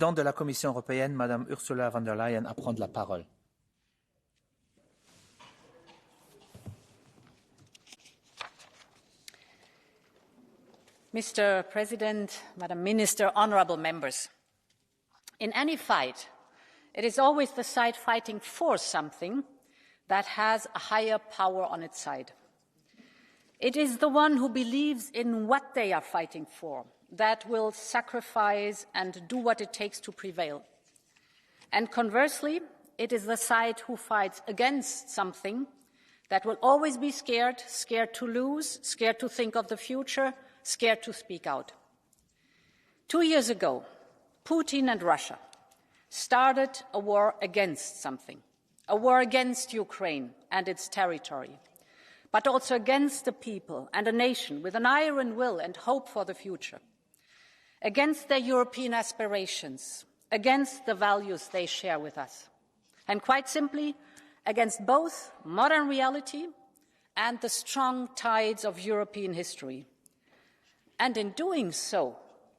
Présidente de la Commission européenne, Madame Ursula von der Leyen, à prendre la parole. Mr. President, Madam Minister, honourable members, in any fight, it is always the side fighting for something that has a higher power on its side. It is the one who believes in what they are fighting for that will sacrifice and do what it takes to prevail. And conversely, it is the side who fights against something that will always be scared, scared to lose, scared to think of the future, scared to speak out. 2 years ago, Putin and Russia started a war against something, a war against Ukraine and its territory, but also against the people and a nation with an iron will and hope for the future, against their European aspirations, against the values they share with us, and quite simply, against both modern reality and the strong tides of European history. And in doing so,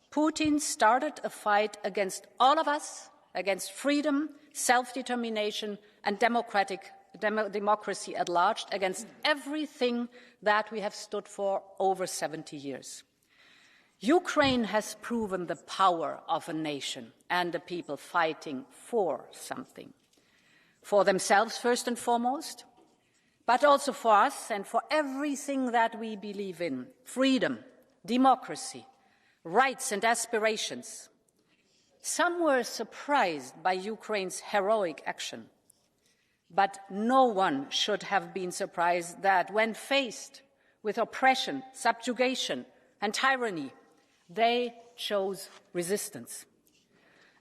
Putin started a fight against all of us, against freedom, self-determination and democracy at large, against everything that we have stood for over 70 years. Ukraine has proven the power of a nation and a people fighting for something, for themselves first and foremost, but also for us and for everything that we believe in: freedom, democracy, rights and aspirations. Some were surprised by Ukraine's heroic action, but no one should have been surprised that when faced with oppression, subjugation and tyranny, they chose resistance.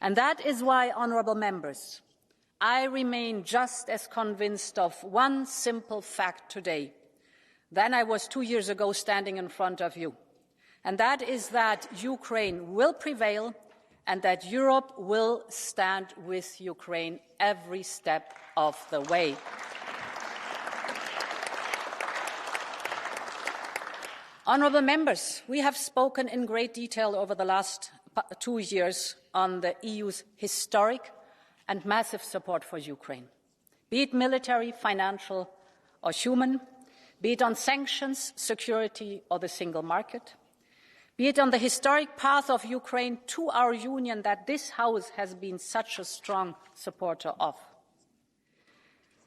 And that is why, honourable members, I remain just as convinced of one simple fact today than I was 2 years ago standing in front of you. And that is that Ukraine will prevail and that Europe will stand with Ukraine every step of the way. Honourable members, we have spoken in great detail over the last 2 years on the EU's historic and massive support for Ukraine, be it military, financial or human, be it on sanctions, security or the single market, be it on the historic path of Ukraine to our union that this House has been such a strong supporter of.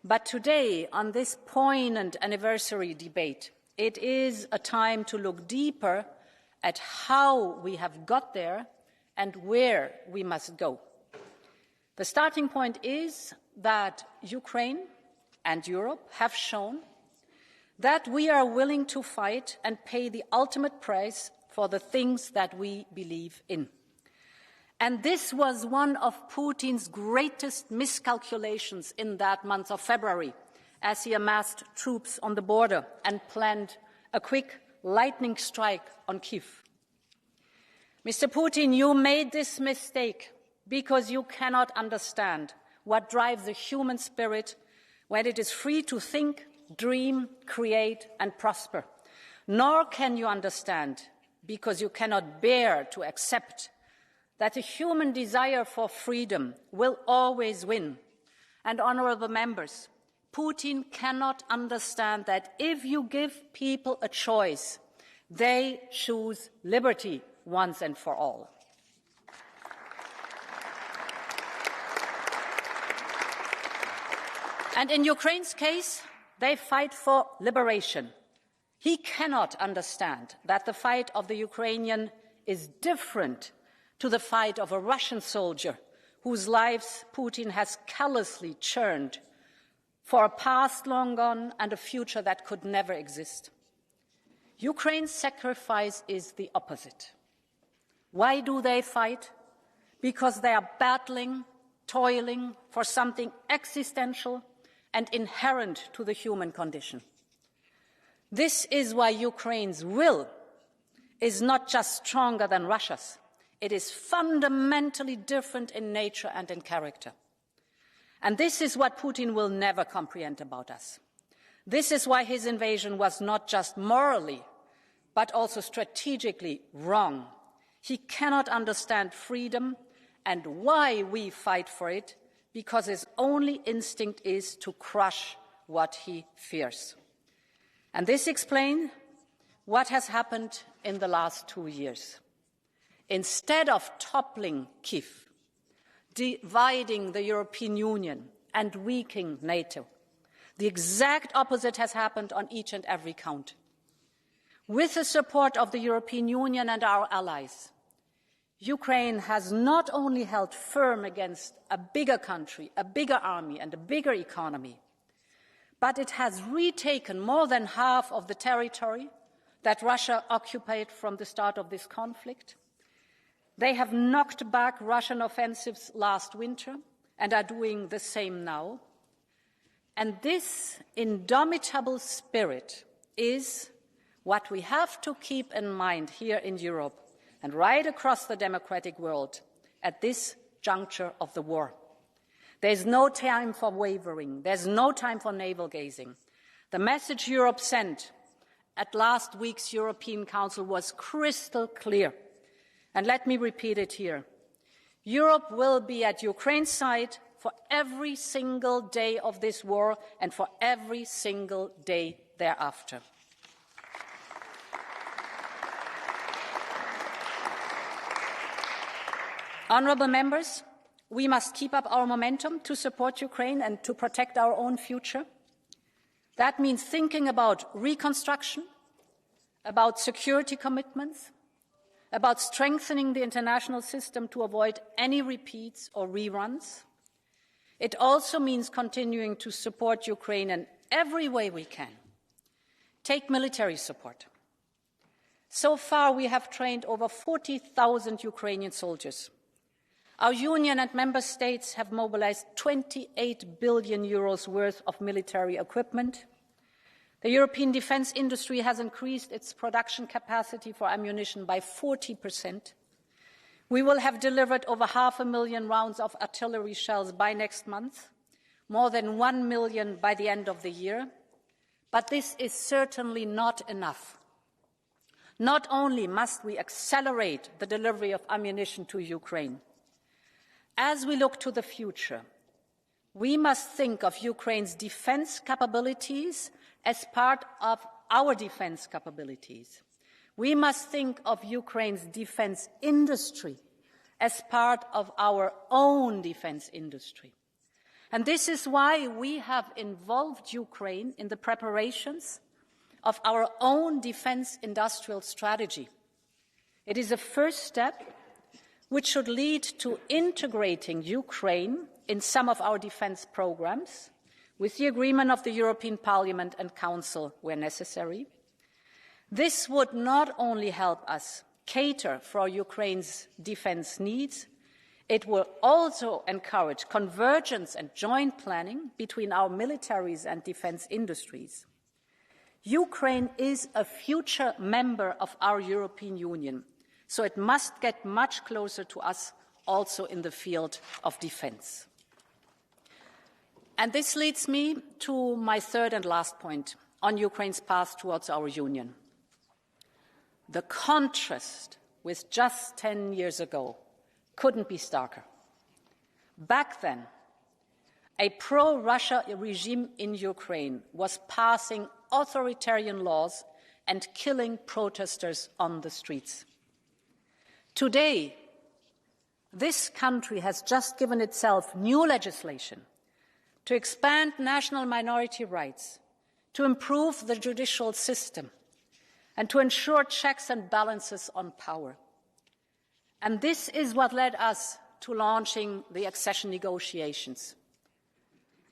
But today, on this poignant anniversary debate, it is a time to look deeper at how we have got there and where we must go. The starting point is that Ukraine and Europe have shown that we are willing to fight and pay the ultimate price for the things that we believe in. And this was one of Putin's greatest miscalculations in that month of February, as he amassed troops on the border and planned a quick lightning strike on Kyiv. Mr. Putin, you made this mistake because you cannot understand what drives the human spirit when it is free to think, dream, create and prosper. Nor can you understand because you cannot bear to accept that the human desire for freedom will always win. And, honourable members, Putin cannot understand that if you give people a choice, they choose liberty once and for all. And in Ukraine's case, they fight for liberation. He cannot understand that the fight of the Ukrainian is different to the fight of a Russian soldier whose lives Putin has callously churned for a past long gone and a future that could never exist. Ukraine's sacrifice is the opposite. Why do they fight? Because they are battling, toiling for something existential and inherent to the human condition. This is why Ukraine's will is not just stronger than Russia's. It is fundamentally different in nature and in character. And this is what Putin will never comprehend about us. This is why his invasion was not just morally, but also strategically wrong. He cannot understand freedom and why we fight for it, because his only instinct is to crush what he fears. And this explains what has happened in the last 2 years. Instead of toppling Kyiv, dividing the European Union and weakening NATO, the exact opposite has happened on each and every count. With the support of the European Union and our allies, Ukraine has not only held firm against a bigger country, a bigger army and a bigger economy, but it has retaken more than half of the territory that Russia occupied from the start of this conflict. They have knocked back Russian offensives last winter and are doing the same now. And this indomitable spirit is what we have to keep in mind here in Europe and right across the democratic world at this juncture of the war. There's no time for wavering. There's no time for navel-gazing. The message Europe sent at last week's European Council was crystal clear. And let me repeat it here. Europe will be at Ukraine's side for every single day of this war and for every single day thereafter. Honourable members, we must keep up our momentum to support Ukraine and to protect our own future. That means thinking about reconstruction, about security commitments, about strengthening the international system to avoid any repeats or reruns. It also means continuing to support Ukraine in every way we can. Take military support. So far, we have trained over 40,000 Ukrainian soldiers. Our Union and Member States have mobilized 28 billion euros worth of military equipment. The European defence industry has increased its production capacity for ammunition by 40%. We will have delivered over 500,000 rounds of artillery shells by next month, more than 1 million by the end of the year. But this is certainly not enough. Not only must we accelerate the delivery of ammunition to Ukraine, as we look to the future, we must think of Ukraine's defence capabilities as part of our defence capabilities. We must think of Ukraine's defence industry as part of our own defence industry. And this is why we have involved Ukraine in the preparations of our own defence industrial strategy. It is a first step which should lead to integrating Ukraine in some of our defence programmes, with the agreement of the European Parliament and Council where necessary. This would not only help us cater for Ukraine's defence needs, it will also encourage convergence and joint planning between our militaries and defence industries. Ukraine is a future member of our European Union, so it must get much closer to us also in the field of defence. And this leads me to my third and last point on Ukraine's path towards our union. The contrast with just 10 years ago couldn't be starker. Back then, a pro-Russia regime in Ukraine was passing authoritarian laws and killing protesters on the streets. Today, this country has just given itself new legislation to expand national minority rights, to improve the judicial system, and to ensure checks and balances on power. And this is what led us to launching the accession negotiations.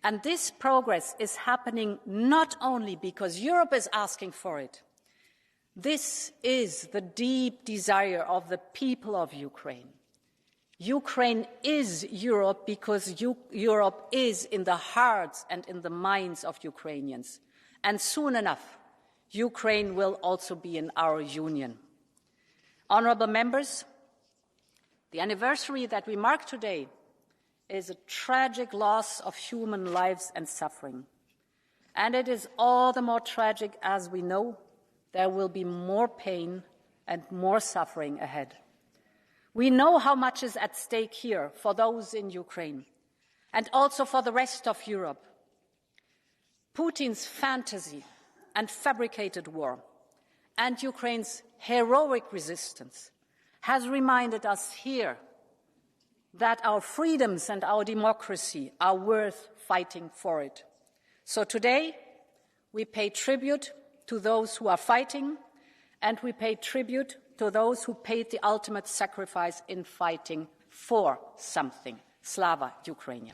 And this progress is happening not only because Europe is asking for it. This is the deep desire of the people of Ukraine. Ukraine is Europe because Europe is in the hearts and in the minds of Ukrainians. And soon enough, Ukraine will also be in our union. Honourable members, the anniversary that we mark today is a tragic loss of human lives and suffering. And it is all the more tragic as we know there will be more pain and more suffering ahead. We know how much is at stake here for those in Ukraine and also for the rest of Europe. Putin's fantasy and fabricated war and Ukraine's heroic resistance has reminded us here that our freedoms and our democracy are worth fighting for it. So today, we pay tribute to those who are fighting, and we pay tribute to those who paid the ultimate sacrifice in fighting for something. Slava Ukraine.